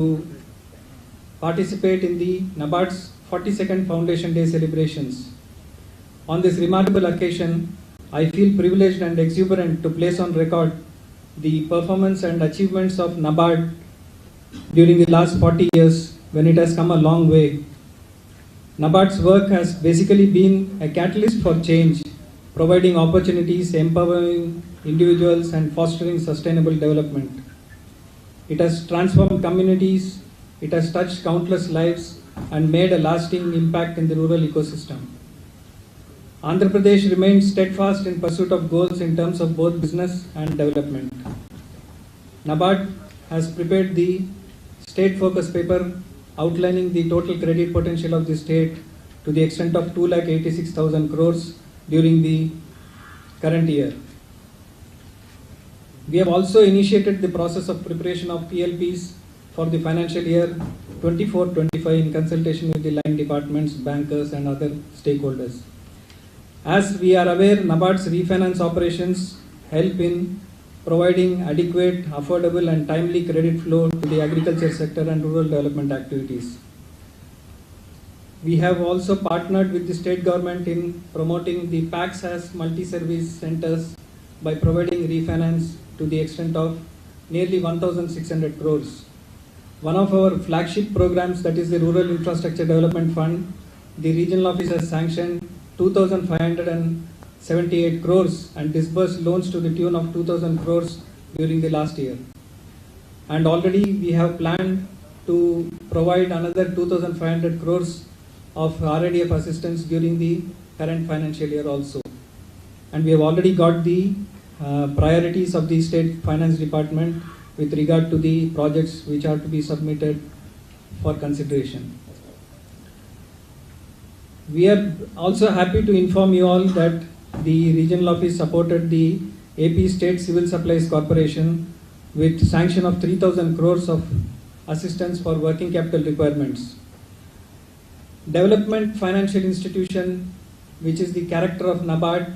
to participate in the NABARD's 42nd Foundation Day celebrations. On this remarkable occasion, I feel privileged and exuberant to place on record the performance and achievements of NABARD during the last 40 years when it has come a long way. NABARD's work has basically been a catalyst for change, providing opportunities, empowering individuals and fostering sustainable development. It has transformed communities, it has touched countless lives and made a lasting impact in the rural ecosystem. Andhra Pradesh remains steadfast in pursuit of goals in terms of both business and development. NABARD has prepared the state focus paper outlining the total credit potential of the state to the extent of 2,86,000 crores during the current year. We have also initiated the process of preparation of PLPs for the financial year 24-25 in consultation with the line departments, bankers and other stakeholders. As we are aware, NABARD's refinance operations help in providing adequate, affordable and timely credit flow to the agriculture sector and rural development activities. We have also partnered with the state government in promoting the PACS as multi-service centers by providing refinance to the extent of nearly 1,600 crores. One of our flagship programs, that is the Rural Infrastructure Development Fund, the regional office has sanctioned 2,578 crores and disbursed loans to the tune of 2,000 crores during the last year. And already we have planned to provide another 2,500 crores of RIDF assistance during the current financial year also. And we have already got the priorities of the State Finance Department with regard to the projects which are to be submitted for consideration. We are also happy to inform you all that the regional office supported the AP State Civil Supplies Corporation with sanction of 3,000 crores of assistance for working capital requirements. Development Financial Institution, which is the character of NABARD,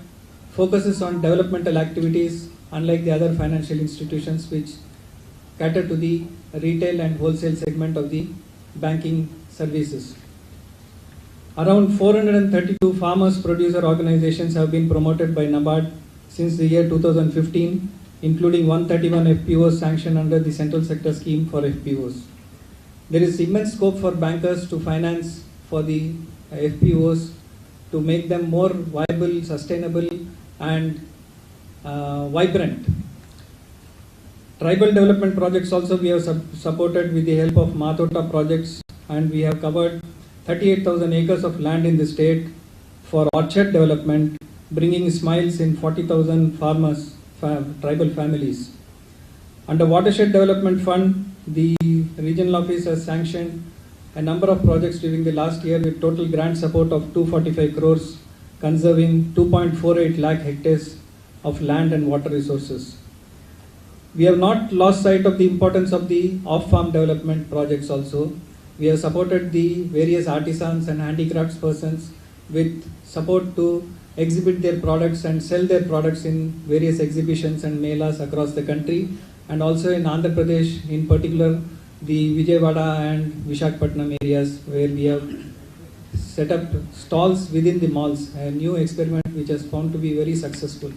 focuses on developmental activities unlike the other financial institutions which cater to the retail and wholesale segment of the banking services. Around 432 farmers producer organizations have been promoted by NABARD since the year 2015, including 131 FPOs sanctioned under the Central Sector Scheme for FPOs. There is immense scope for bankers to finance for the FPOs to make them more viable, sustainable and vibrant. Tribal development projects also we have supported with the help of Matota projects, and we have covered 38,000 acres of land in the state for orchard development, bringing smiles in 40,000 farmers, tribal families. Under Watershed Development Fund, the regional office has sanctioned a number of projects during the last year with total grant support of 245 crores, conserving 2.48 lakh hectares of land and water resources. We have not lost sight of the importance of the off-farm development projects also. We have supported the various artisans and handicrafts persons with support to exhibit their products and sell their products in various exhibitions and melas across the country, and also in Andhra Pradesh, in particular the Vijayawada and Visakhapatnam areas, where we have set up stalls within the malls, a new experiment which has found to be very successful.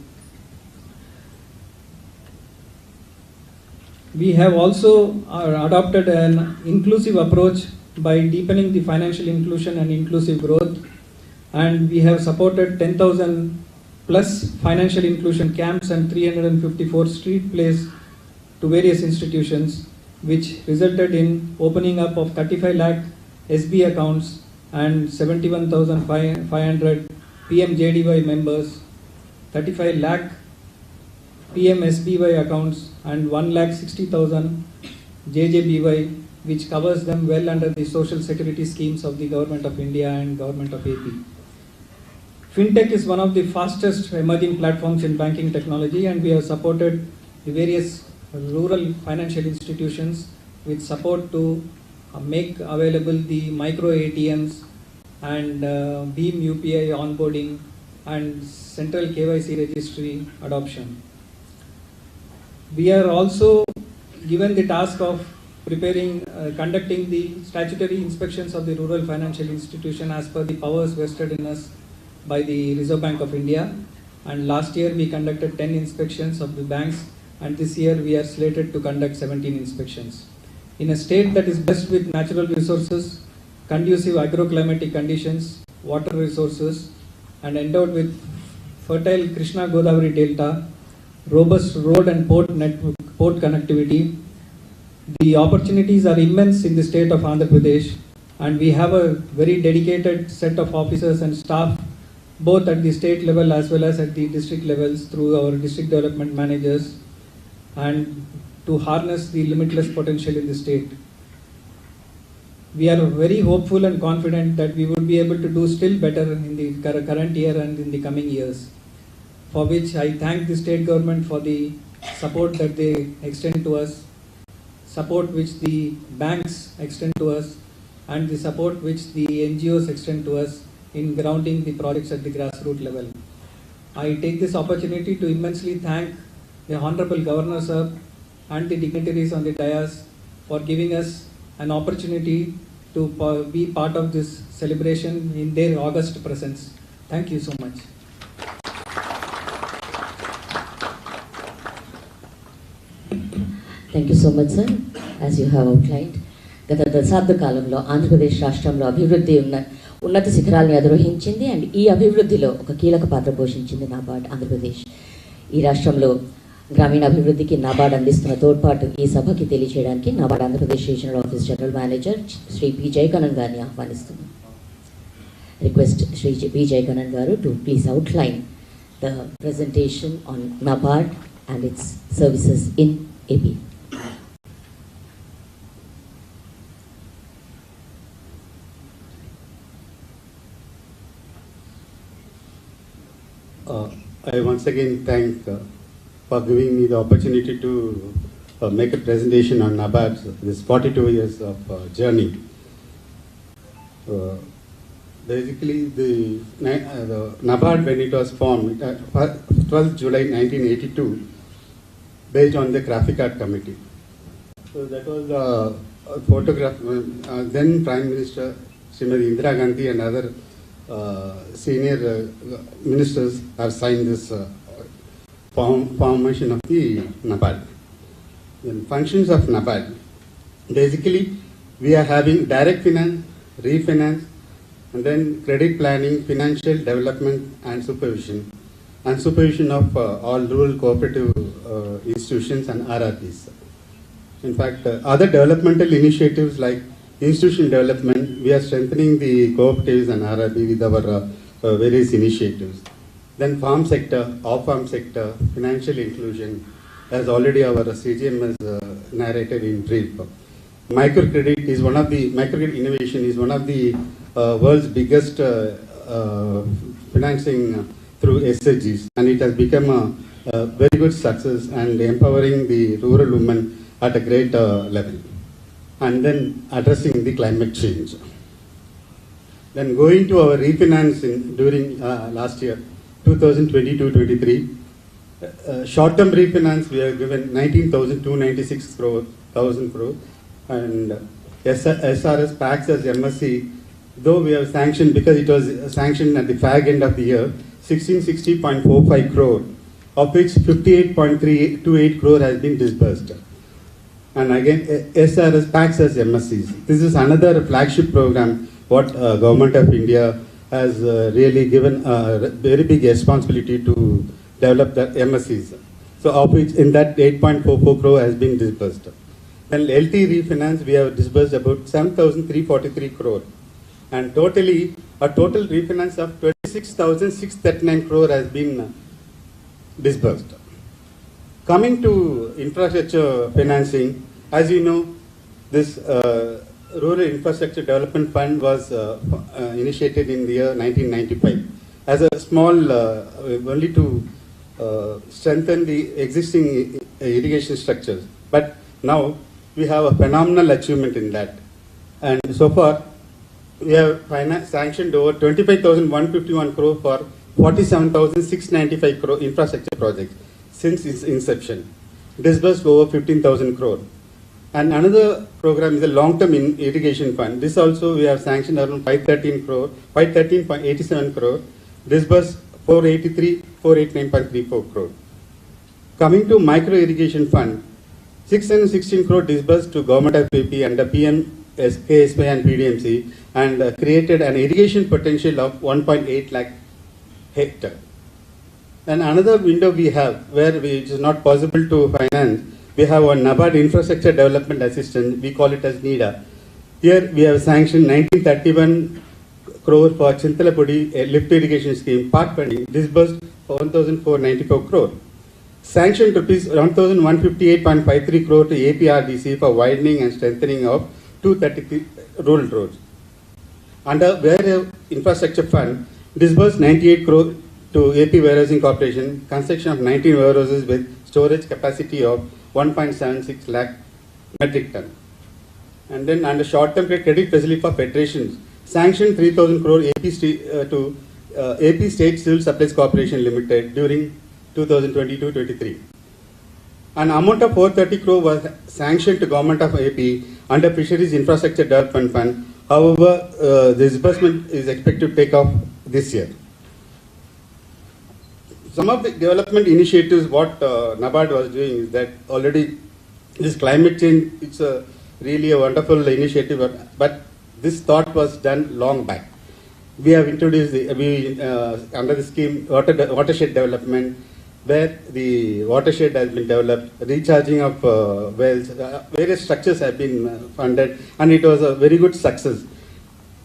We have also adopted an inclusive approach by deepening the financial inclusion and inclusive growth, and we have supported 10,000 plus financial inclusion camps and 354 street plays to various institutions, which resulted in opening up of 35 lakh SB accounts and 71,500 PMJDY members, 35 lakh PMSBY accounts and 1,60,000 JJBY, which covers them well under the social security schemes of the Government of India and Government of AP. Fintech is one of the fastest emerging platforms in banking technology, and we have supported the various rural financial institutions with support to make available the micro ATMs and Beam UPI onboarding and central KYC registry adoption. We are also given the task of conducting the statutory inspections of the rural financial institution as per the powers vested in us by the Reserve Bank of India. And last year we conducted 10 inspections of the banks, and this year we are slated to conduct 17 inspections. In a state that is blessed with natural resources, conducive agroclimatic conditions, water resources, and endowed with fertile Krishna Godavari Delta, robust road and port connectivity, the opportunities are immense in the state of Andhra Pradesh, and we have a very dedicated set of officers and staff both at the state level as well as at the district levels through our district development managers, and to harness the limitless potential in the state. We are very hopeful and confident that we would be able to do still better in the current year and in the coming years, for which I thank the state government for the support that they extend to us, support which the banks extend to us, and the support which the NGOs extend to us in grounding the projects at the grassroots level. I take this opportunity to immensely thank the Honorable Governor Sir and the dignitaries on the dais for giving us an opportunity to be part of this celebration in their august presence. Thank you so much. Thank you so much, sir. As you have outlined, గత దశాబ్ద కాలంలో ఆంధ్రప్రదేశ్ రాష్ట్రంలో అభివృద్ధి ఉన్నత శిఖరాలను అధిరోహించింది and ఈ అభివృద్ధిలో ఒక కీలక పాత్ర పోషించింది నాబార్డ్ ఆంధ్రప్రదేశ్. ఈ రాష్ట్రంలో గ్రామీణ అభివృద్ధికి నాబార్డ్ అందిస్తున్న తోడ్పాటు ఈ సభకి తెలియజేయడానికి NABARD Andhra Pradesh regional office general manager Shri P Jayakanan గారిని ఆహ్వానిస్తున్నాం. Request Shri P Jayakanan garu to please outline the presentation on NABARD and its services in AP. I once again thank for giving me the opportunity to make a presentation on NABARD, this 42 years of journey. Basically, the NABARD, when it was formed, 12th July 1982, based on the Graphic Art Committee. So that was a photograph. Then Prime Minister Srimati Indira Gandhi and other senior ministers have signed this formation of the NABARD. The functions of NABARD, basically we are having direct finance, refinance, and then credit planning, financial development and supervision of all rural cooperative institutions and RRPs. In fact, other developmental initiatives like institution development, we are strengthening the cooperatives and RRB with our various initiatives. Then farm sector, off-farm sector, financial inclusion, as already our CGM has narrated in brief. Microcredit innovation is one of the world's biggest financing through SHGs, and it has become a very good success and empowering the rural women at a great level. And then addressing the climate change. Then going to our refinancing during last year, 2022-23, short-term refinance we have given 19,296 crore, and SRS packs as MSC, though we have sanctioned because it was sanctioned at the fag end of the year, 1660.45 crore, of which 58.328 crore has been disbursed. And again, SRS packs as MSCs. This is another flagship program what Government of India has really given a very big responsibility to develop the MSCs. So of which in that 8.44 crore has been disbursed. Then LT refinance we have disbursed about 7,343 crore. And totally, a total refinance of 26,639 crore has been disbursed. Coming to infrastructure financing, as you know, this Rural Infrastructure Development Fund was initiated in the year 1995 as a small, only to strengthen the existing irrigation structures. But now we have a phenomenal achievement in that. And so far, we have sanctioned over 25,151 crore for 47,695 crore infrastructure projects since its inception. Disbursed over 15,000 crore. And another program is a long-term irrigation fund. This also we have sanctioned around 513.87 crore, disbursed 489.34 crore. Coming to micro irrigation fund, 616 crore disbursed to government of AP under PM, KSP and PDMC, and created an irrigation potential of 1.8 lakh hectare. And another window we have where it is not possible to finance, we have one NABARD Infrastructure Development Assistance, we call it as NIDA. Here we have sanctioned 1931 crore for Chintalapudi lift irrigation scheme, part funding, disbursed 1,494 crore. Sanctioned rupees 1,158.53 crore to APRDC for widening and strengthening of 233 rural roads. Under Warehouse Infrastructure Fund, disbursed 98 crore to AP Warehousing Corporation, construction of 19 warehouses with storage capacity of 1.76 lakh metric ton. And then under short-term credit facility for federations, sanctioned 3,000 crore to AP State Civil Supplies Corporation Limited during 2022-23. An amount of 430 crore was sanctioned to Government of AP under Fisheries Infrastructure Development Fund. However, the disbursement is expected to take off this year. Some of the development initiatives what NABARD was doing is that already this climate change, it's really a wonderful initiative, but this thought was done long back. We have introduced under the scheme watershed development, where the watershed has been developed, recharging of wells, various structures have been funded, and it was a very good success.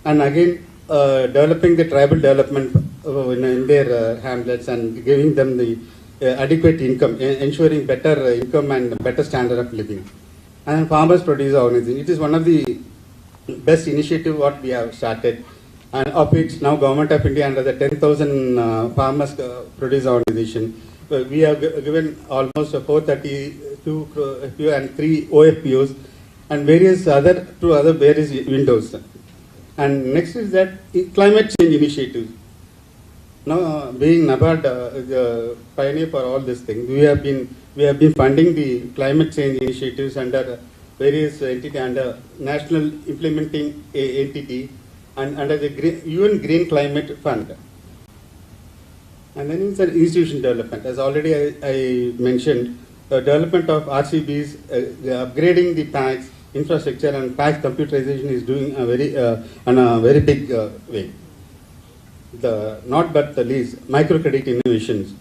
And again, developing the tribal development in their hamlets and giving them the adequate income, ensuring better income and better standard of living. And farmers producer organization, it is one of the best initiative what we have started, and of which now Government of India under the 10,000 farmers producer organization, we have given almost 432 FPO and 3 OFPOs and various other various windows. And next is that climate change initiatives. Now, being NABARD the pioneer for all these things, we have been funding the climate change initiatives under various entities, under National Implementing Entity and under the UN Green Climate Fund. And then it's an institution development. As already I mentioned, development of RCBs, upgrading the PACS infrastructure and PACS computerization is doing a very big way. Not but the least, microcredit innovations.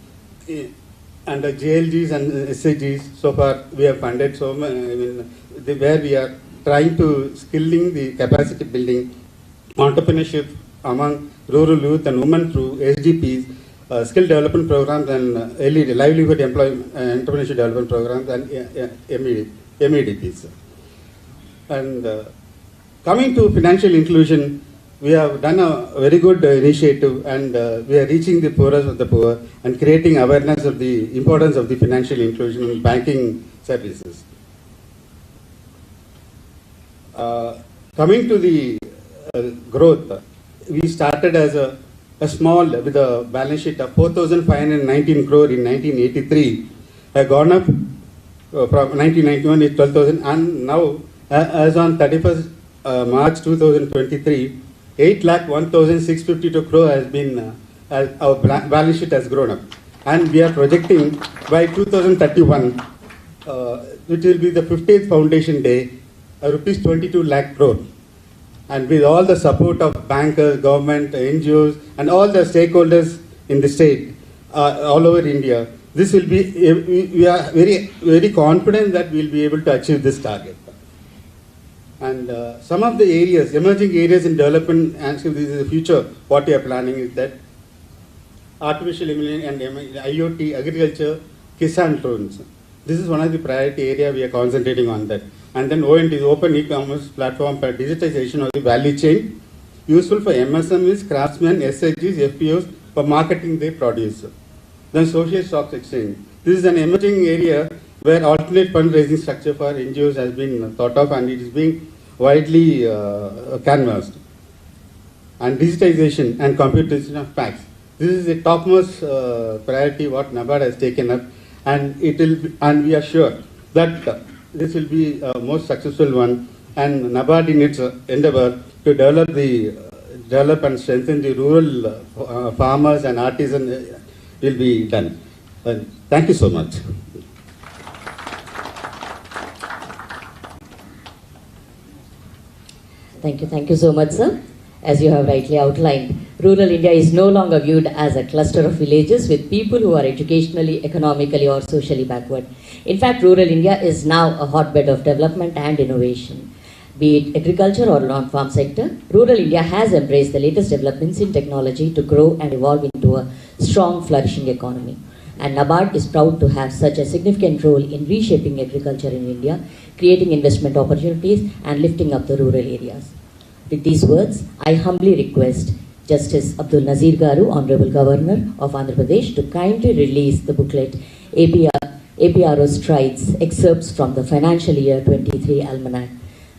And the JLGs and SAGs, so far we have funded so many, where we are trying to skilling the capacity building, entrepreneurship among rural youth and women through SGPs, skill development programs and livelihood entrepreneurship development programs and MEDPs. And coming to financial inclusion, we have done a very good initiative, and we are reaching the poorest of the poor and creating awareness of the importance of the financial inclusion in banking services. Coming to the growth, we started as a small with a balance sheet of 4,519 crore in 1983, have gone up from 1991 is 12,000, and now as on 31st March 2023, 8,01,652 crore has been, our balance sheet has grown up. And we are projecting by 2031, which will be the 50th Foundation Day, rupees 22 lakh crore. And with all the support of bankers, government, NGOs, and all the stakeholders in the state, all over India, this will be, we are very, very confident that we will be able to achieve this target. And some of the areas, emerging areas in development, and this is the future, what we are planning is that artificial intelligence and IoT, agriculture, Kisan drones. This is one of the priority area we are concentrating on that. And then OND is open e-commerce platform for digitization of the value chain, useful for MSMEs, craftsmen, SHGs, FPOs for marketing their produce. Then social stocks exchange. This is an emerging area where alternate fundraising structure for NGOs has been thought of, and it is being widely canvassed. And digitization and computerization of facts. This is the topmost priority what NABARD has taken up, and it will, and we are sure that this will be a most successful one, and NABARD in its endeavor to develop and strengthen the rural farmers and artisans will be done. Thank you so much. Thank you so much, sir. As you have rightly outlined, rural India is no longer viewed as a cluster of villages with people who are educationally, economically, or socially backward. In fact, rural India is now a hotbed of development and innovation. Be it agriculture or non-farm sector, rural India has embraced the latest developments in technology to grow and evolve into a strong, flourishing economy. And NABARD is proud to have such a significant role in reshaping agriculture in India, creating investment opportunities, and lifting up the rural areas. With these words, I humbly request Justice Abdul Nazeer Garu, Honorable Governor of Andhra Pradesh, to kindly release the booklet APRO Strides, excerpts from the financial year 23 Almanac,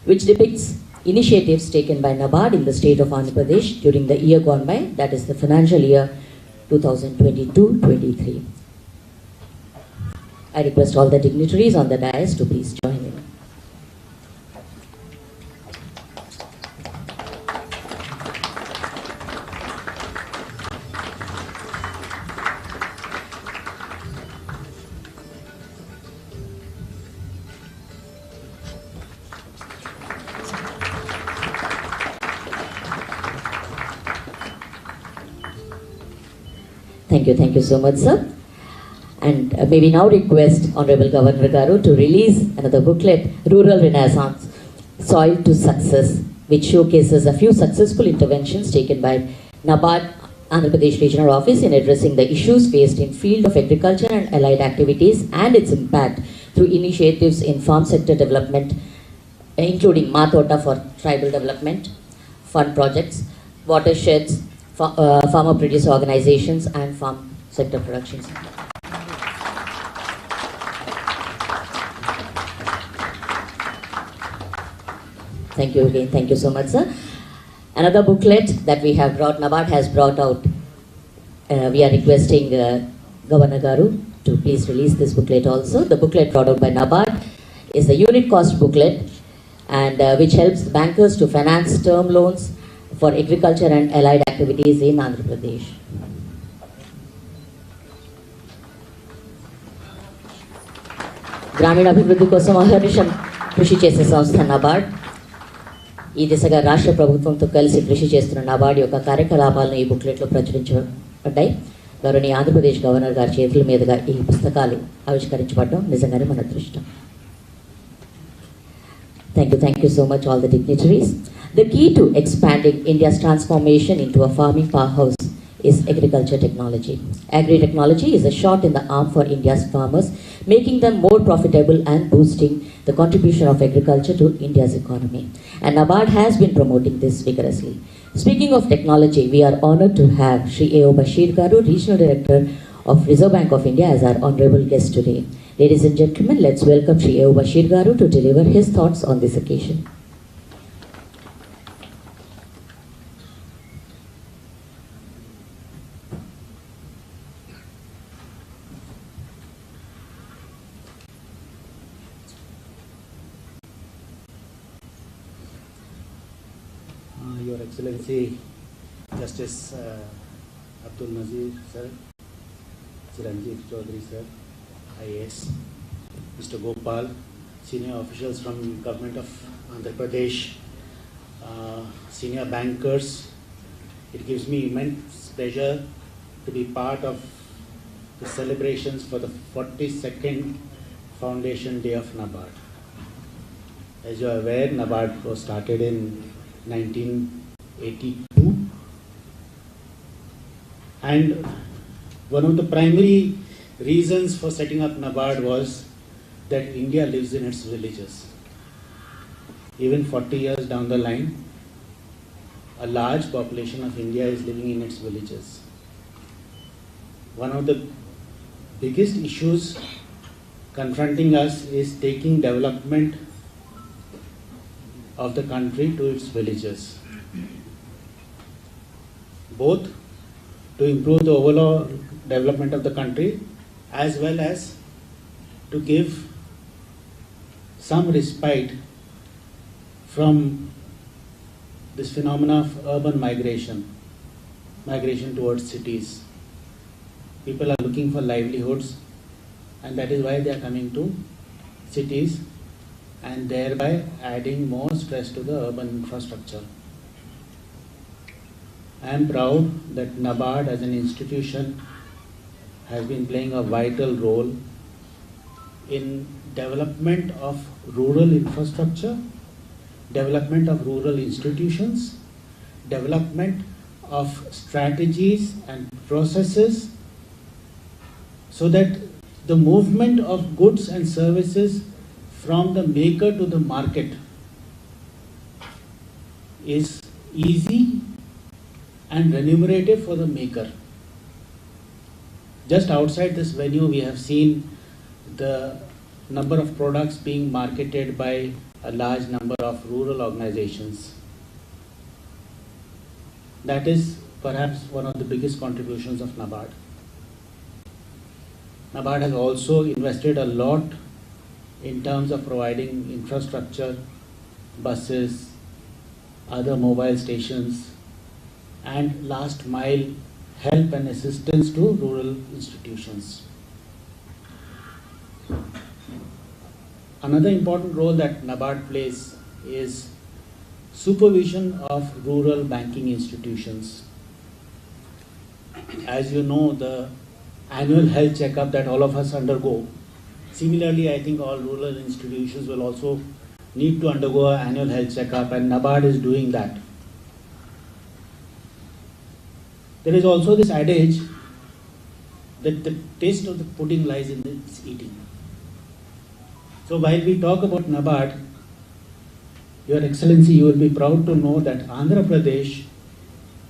which depicts initiatives taken by NABARD in the state of Andhra Pradesh during the year gone by, that is the financial year 2022-23. I request all the dignitaries on the dais to please join in. Thank you so much, sir. And may we now request Honorable Governor Garu to release another booklet, Rural Renaissance, Soil to Success, which showcases a few successful interventions taken by NABARD Andhra Pradesh Regional Office in addressing the issues faced in field of agriculture and allied activities and its impact through initiatives in farm sector development, including Matota for tribal development, fund projects, watersheds, farmer producer organizations, and farm sector productions. Thank you again. Thank you so much, sir. Another booklet that we have brought, NABARD has brought out. We are requesting Governor Garu to please release this booklet also. The booklet brought out by NABARD is the unit cost booklet, and which helps bankers to finance term loans for agriculture and allied activities in Andhra Pradesh. గ్రామీణ అభివృద్ధి కోసం అహర్నిశం కృషి చేసే సంస్థ NABARD. ఈ దిశగా రాష్ట్ర ప్రభుత్వంతో కలిసి కృషి చేస్తున్న NABARD యొక్క కార్యకలాపాలను ఈ బుక్లెట్లో ప్రచురించబడ్డాయి. గౌరవనీయ ఆంధ్రప్రదేశ్ గవర్నర్ గారి చేతుల మీదుగా ఈ పుస్తకాలు ఆవిష్కరించబడడం నిజంగానే మన అదృష్టం. Thank you so much all the dignitaries. The key to expanding India's transformation into a farming powerhouse is agriculture technology. Agri-technology is a shot in the arm for India's farmers, making them more profitable and boosting the contribution of agriculture to India's economy. And NABARD has been promoting this vigorously. Speaking of technology, we are honored to have Shri A.O. Bashir Garu, Regional Director of Reserve Bank of India, as our honorable guest today. Ladies and gentlemen, let's welcome Shri A.O. Bashir Garu to deliver his thoughts on this occasion. Your Excellency, Justice Abdul Nazeer sir, Chiranjeev Chaudhary sir, IAS, Mr. Gopal, senior officials from Government of Andhra Pradesh, senior bankers. It gives me immense pleasure to be part of the celebrations for the 42nd Foundation Day of NABARD. As you are aware, NABARD was started in 1982, and one of the primary reasons for setting up NABARD was that India lives in its villages. Even 40 years down the line, a large population of India is living in its villages. One of the biggest issues confronting us is taking development of the country to its villages, both to improve the overall development of the country as well as to give some respite from this phenomena of urban migration towards cities. People are looking for livelihoods, and that is why they are coming to cities and thereby adding more stress to the urban infrastructure. I am proud that NABARD as an institution has been playing a vital role in development of rural infrastructure, development of rural institutions, development of strategies and processes, so that the movement of goods and services from the maker to the market is easy and remunerative for the maker. Just outside this venue, we have seen the number of products being marketed by a large number of rural organizations. That is perhaps one of the biggest contributions of NABARD. NABARD has also invested a lot in terms of providing infrastructure, buses, other mobile stations, and last mile help and assistance to rural institutions. Another important role that NABARD plays is supervision of rural banking institutions. As you know, the annual health checkup that all of us undergo, similarly I think all rural institutions will also need to undergo an annual health checkup, and NABARD is doing that. There is also this adage that the taste of the pudding lies in its eating. So while we talk about NABARD, Your Excellency, you will be proud to know that Andhra Pradesh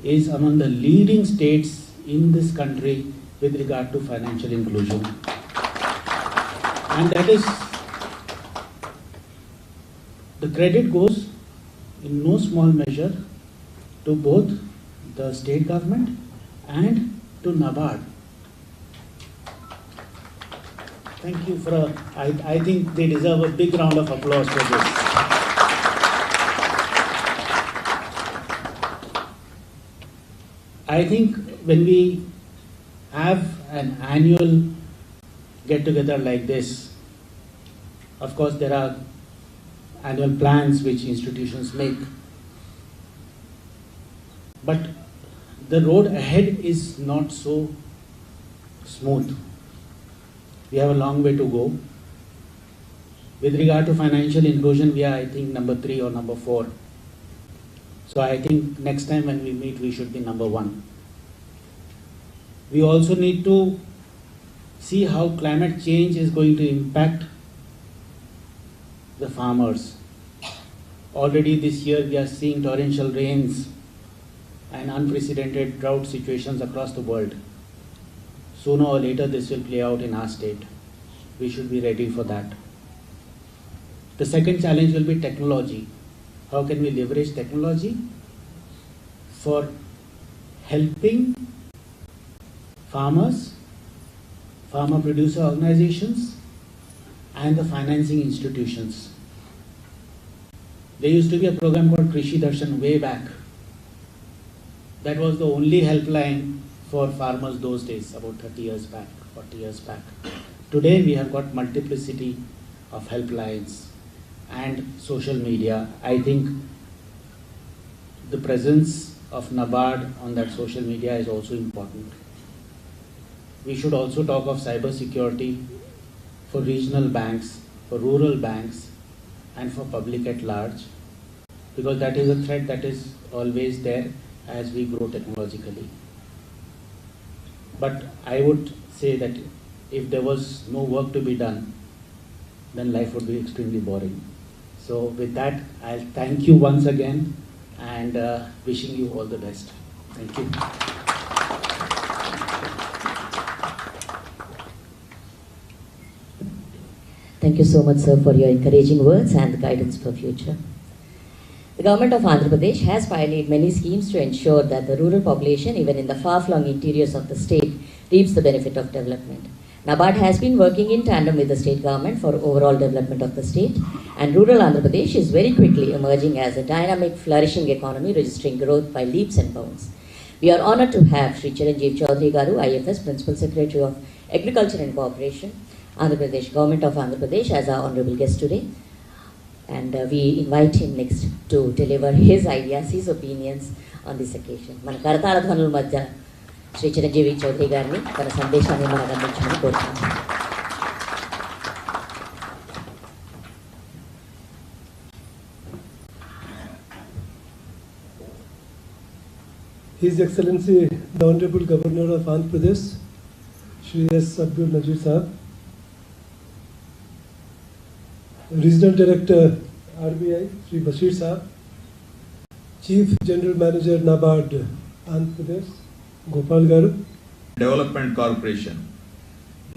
is among the leading states in this country with regard to financial inclusion. And that is, the credit goes in no small measure to both the state government and to NABARD. Thank you for I think they deserve a big round of applause for this. I think when we have an annual get-together like this, of course there are annual plans which institutions make, but the road ahead is not so smooth. We have a long way to go. With regard to financial inclusion, we are, I think, number 3 or number 4. So I think next time when we meet, we should be number 1. We also need to see how climate change is going to impact the farmers. Already this year we are seeing torrential rains and unprecedented drought situations across the world. Sooner or later this will play out in our state. We should be ready for that. The second challenge will be technology. How can we leverage technology for helping farmers, farmer producer organizations, and the financing institutions? There used to be a program called Krishi Darshan way back. That was the only helpline for farmers those days, about 30 years back, 40 years back. Today we have got multiplicity of helplines and social media. I think the presence of NABARD on that social media is also important. We should also talk of cyber security for regional banks, for rural banks, and for public at large, because that is a threat that is always there as we grow technologically. But I would say that if there was no work to be done, then life would be extremely boring. So with that, I'll thank you once again and wishing you all the best. Thank you. Thank you so much, sir, for your encouraging words and the guidance for future. The government of Andhra Pradesh has pioneered many schemes to ensure that the rural population, even in the far-flung interiors of the state, reaps the benefit of development. NABARD has been working in tandem with the state government for overall development of the state, and rural Andhra Pradesh is very quickly emerging as a dynamic, flourishing economy registering growth by leaps and bounds. We are honored to have Sri Chiranjeev Chaudhary Garu, IFS Principal Secretary of Agriculture and Cooperation, Andhra Pradesh, Government of Andhra Pradesh, as our honorable guest today. And we invite him next to deliver his ideas, his opinions on this occasion. మన కరతాళ ధ్వనుల మధ్య శ్రీ చిరంజీవి చౌదరి గారిని తన సందేశాన్ని మనకు అందించమని కోరుతున్నాను. His Excellency, the Honorable Governor of Andhra Pradesh, Shri S. Abdul Nazeer Sahab, Regional Director RBI, Shri Bashir Sahab, Chief General Manager NABARD Andhra Pradesh, Gopal Garu. Development Corporation.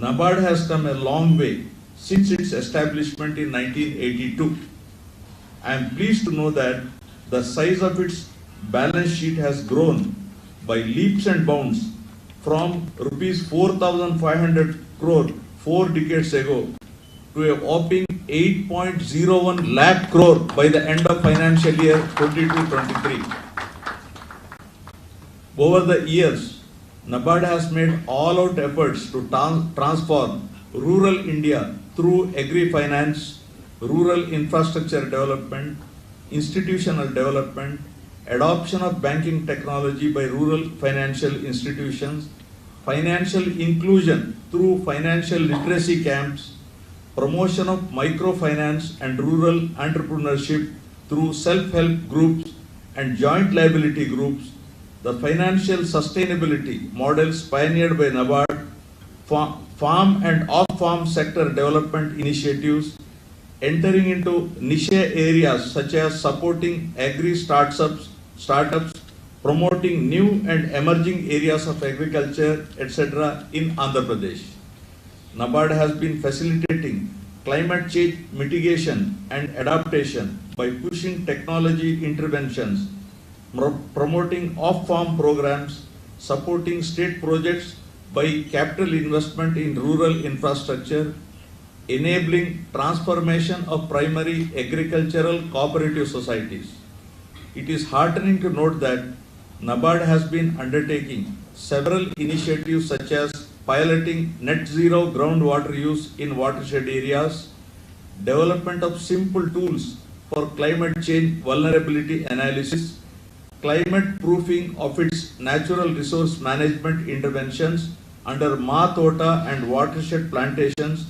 NABARD has come a long way since its establishment in 1982. I am pleased to know that the size of its balance sheet has grown by leaps and bounds from rupees 4,500 crore 4 decades ago to a whopping 8.01 lakh crore by the end of financial year 22-23. Over the years, NABARD has made all-out efforts to transform rural India through agri-finance, rural infrastructure development, institutional development, adoption of banking technology by rural financial institutions, financial inclusion through financial literacy camps, promotion of microfinance and rural entrepreneurship through self-help groups and joint liability groups, the financial sustainability models pioneered by NABARD, farm and off-farm sector development initiatives, entering into niche areas such as supporting agri-startups, promoting new and emerging areas of agriculture, etc. in Andhra Pradesh. NABARD has been facilitating climate change mitigation and adaptation by pushing technology interventions, promoting off-farm programs, supporting state projects by capital investment in rural infrastructure, enabling transformation of primary agricultural cooperative societies. It is heartening to note that NABARD has been undertaking several initiatives such as piloting net zero groundwater use in watershed areas, development of simple tools for climate change vulnerability analysis, climate proofing of its natural resource management interventions under Ma Tota and watershed plantations,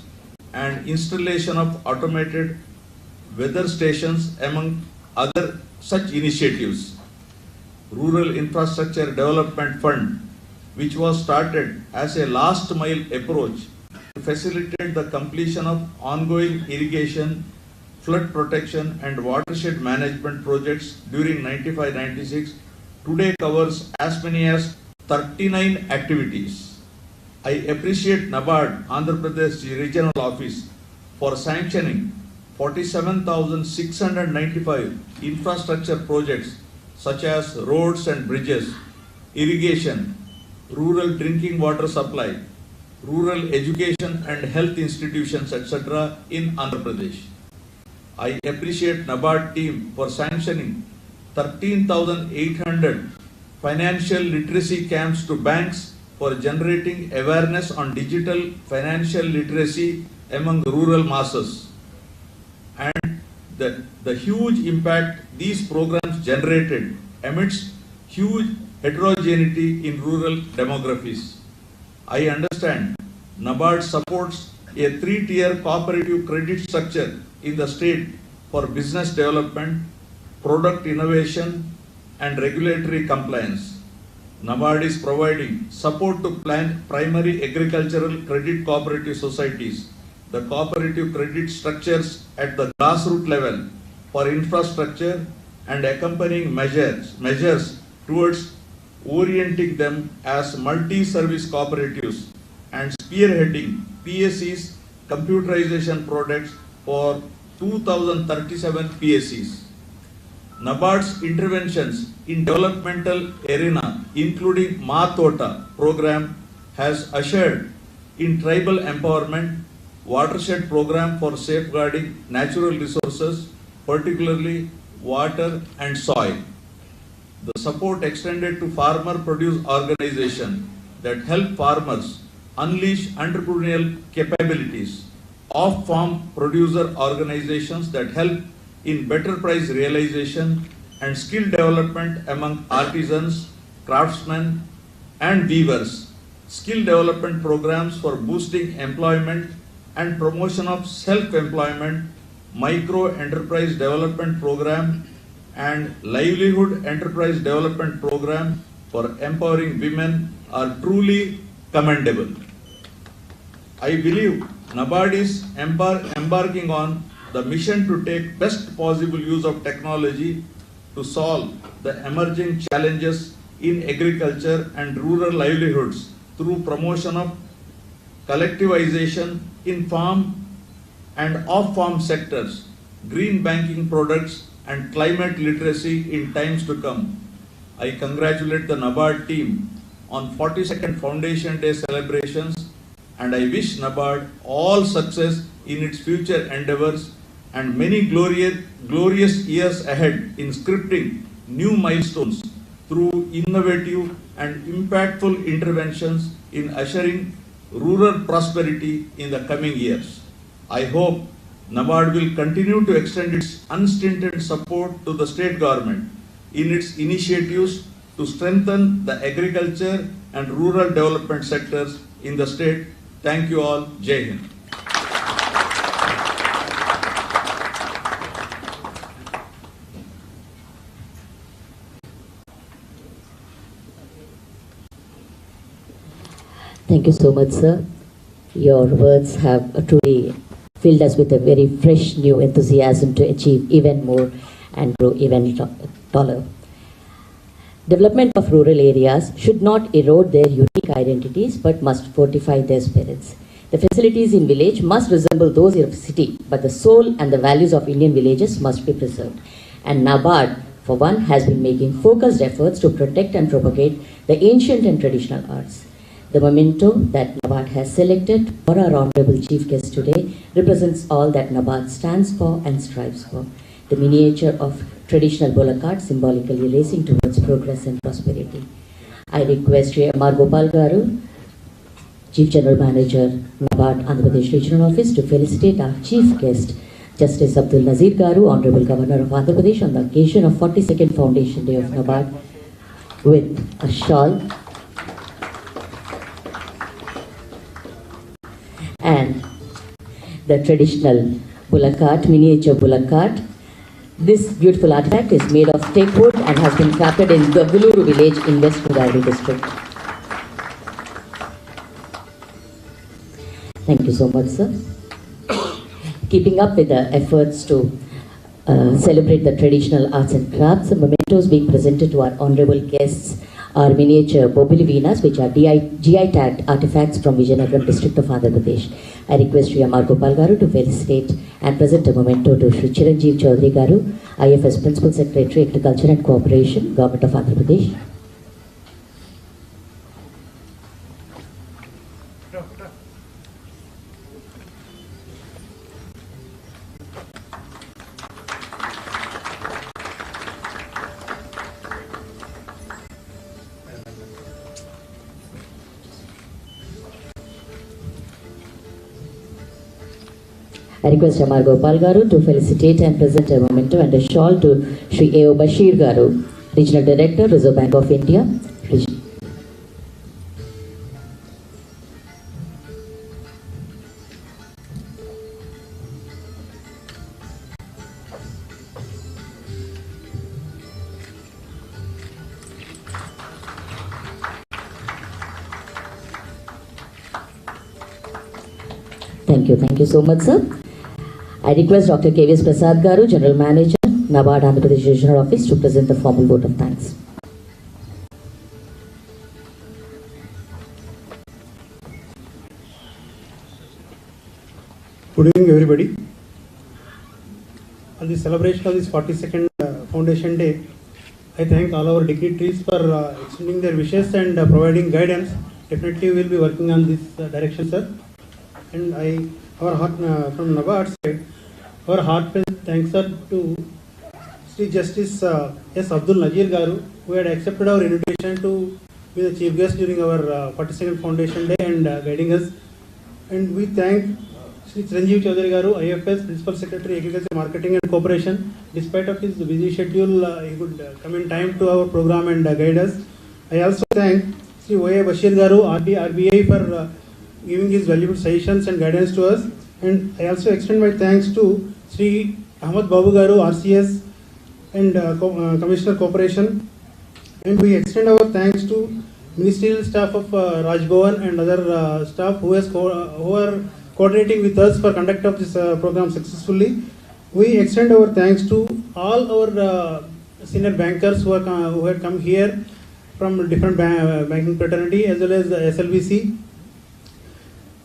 and installation of automated weather stations among other such initiatives. Rural Infrastructure Development Fund, which was started as a last mile approach to facilitate the completion of ongoing irrigation, flood protection and watershed management projects during 95-96, today covers as many as 39 activities. I appreciate NABARD Andhra Pradesh Regional Office for sanctioning 47,695 infrastructure projects such as roads and bridges, irrigation, rural drinking water supply, rural education and health institutions, etc. in Andhra Pradesh. I appreciate NABARD team for sanctioning 13,800 financial literacy camps to banks for generating awareness on digital financial literacy among rural masses, and the huge impact these programs generated amidst huge heterogeneity in rural demographies. I understand NABARD supports a 3-tier cooperative credit structure in the state for business development, product innovation and regulatory compliance. NABARD is providing support to primary agricultural credit cooperative societies, the cooperative credit structures at the grassroots level for infrastructure and accompanying measures towards orienting them as multi-service cooperatives and spearheading PSC's computerization projects for 2037 PSCs. NABARD's interventions in developmental arena, including Ma Tota program, has ushered in tribal empowerment, watershed program for safeguarding natural resources, particularly water and soil. The support extended to farmer produce organization that help farmers unleash entrepreneurial capabilities, off-farm producer organizations that help in better price realization and skill development among artisans, craftsmen and weavers, skill development programs for boosting employment and promotion of self-employment, micro enterprise development program and livelihood enterprise development program for empowering women are truly commendable. I believe NABARD is embarking on the mission to take best possible use of technology to solve the emerging challenges in agriculture and rural livelihoods through promotion of collectivization in farm and off-farm sectors, green banking products and climate literacy in times to come. I congratulate the NABARD team on 42nd Foundation Day celebrations and I wish NABARD all success in its future endeavors and many glorious years ahead in scripting new milestones through innovative and impactful interventions in ushering rural prosperity in the coming years. I hope NABARD will continue to extend its unstinted support to the state government in its initiatives to strengthen the agriculture and rural development sectors in the state. Thank you all. Jai Hind. Thank you so much, sir. Your words have truly filled us with a very fresh new enthusiasm to achieve even more and grow even taller. Development of rural areas should not erode their unique identities but must fortify their spirits. The facilities in village must resemble those of city, but the soul and the values of Indian villages must be preserved. And NABARD, for one, has been making focused efforts to protect and propagate the ancient and traditional arts. The memento that NABARD has selected for our Honorable Chief Guest today represents all that NABARD stands for and strives for. The miniature of traditional bullock cart symbolically racing towards progress and prosperity. I request Sri M.R. Gopal Garu, Chief General Manager, NABARD Andhra Pradesh Regional Office, to felicitate our Chief Guest, Justice Abdul Nazeer Garu, Honorable Governor of Andhra Pradesh, on the occasion of 42nd Foundation Day of NABARD, with a shawl and the traditional bullock cart, miniature bullock cart. This beautiful artifact is made of teak wood and has been crafted in Gaguluru village in West Godavari district. Thank you so much, sir. Keeping up with the efforts to celebrate the traditional arts and crafts, the mementos being presented to our honorable guests are miniature Bobili Veenas, which are GI tagged artifacts from Vizianagaram district of Andhra Pradesh. I request Sri M.R. Gopal Garu to felicitate and present a memento to Sri Chiranjeev Chaudhary Garu, IFS Principal Secretary, Agriculture and Cooperation, Government of Andhra Pradesh. I request M.R. Gopal Garu to felicitate and present a memento and a shawl to Sri A.O. Bashir Garu, Regional Director, Reserve Bank of India. Thank you so much, sir. I request Dr. K.V.S. Prasad Garu, General Manager, NABARD Andhra Pradesh Regional Office, to present the formal vote of thanks. Good evening, everybody. On the celebration of this 42nd Foundation Day, I thank all our dignitaries for extending their wishes and providing guidance definitely we will be working on this direction, sir. And from NABARD side, our heartfelt thanks are to Sri Justice S. Abdul Nazeer Garu, who had accepted our invitation to be the chief guest during our 42nd Foundation Day and guiding us. And we thank Sri Chiranjeev Chaudhary Garu, IFS, Principal Secretary, Agriculture, Marketing and Cooperation. Despite of his busy schedule, he could come in time to our program and guide us. I also thank Sri O.A. Bashir Garu, RBI for giving his valuable suggestions and guidance to us. And I also extend my thanks to Sri Ahmad Babu Garu, RCS and Commissioner Corporation. And we extend our thanks to ministerial staff of Raj Bhavan and other staff who are coordinating with us for conduct of this program successfully. We extend our thanks to all our senior bankers who had come here from different banking fraternity as well as the SLBC.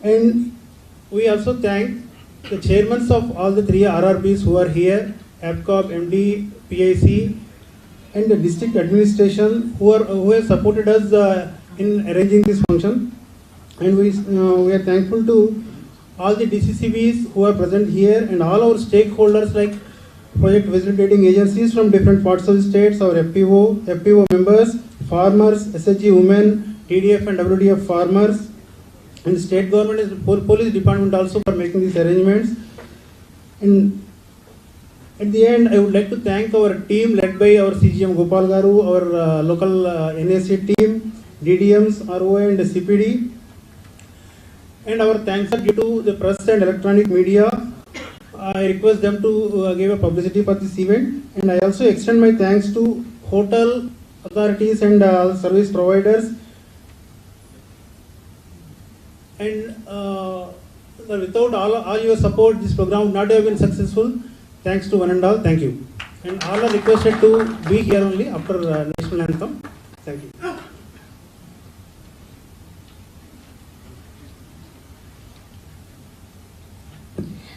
And we also thank the chairmen of all the three RRBs who are here, APCOP, MD, PIC, and the district administration who have supported us in arranging this function. And we are thankful to all the DCCBs who are present here and all our stakeholders like project facilitating agencies from different parts of the states, our FPO members, farmers, SHG women, TDF and WDF farmers, and state government and police department also for making these arrangements. And at the end, I would like to thank our team led by our CGM Gopal Garu, our local NAC team, DDMs, ROA and CPD. And our thanks are due to the press and electronic media. I request them to give a publicity for this event. And I also extend my thanks to hotel authorities and service providers. And without all your support, this program would not have been successful. Thanks to one and all. Thank you. And all are requested to be here only after national anthem. Thank you.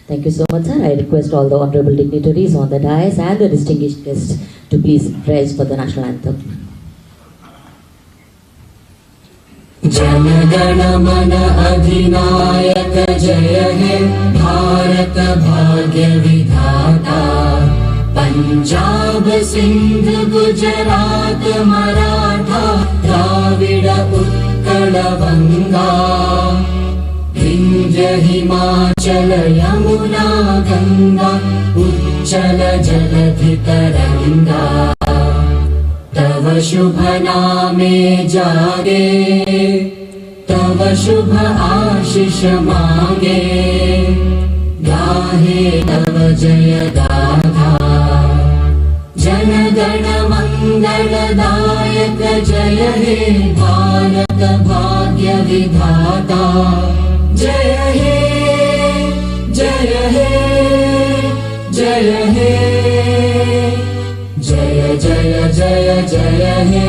Thank you so much, sir. I request all the honorable dignitaries on the dais and the distinguished guests to please rise for the national anthem. जनगण मन अधिनायक जय हे भारत भाग्य विधाता पंजाब सिंध गुजरात मराठा द्राविड उत्कल बंगा विंध्य हिमाचल यमुना गंगा उच्चल जलधि तरंगा तव शुभ नामे जागे तव शुभ आशीष मांगे गाहे तव जय गाथा जन गण मंगलदायक जय हे भारत भाग्य विधाता जय हे जय हे जय हे जय जय जय जय हे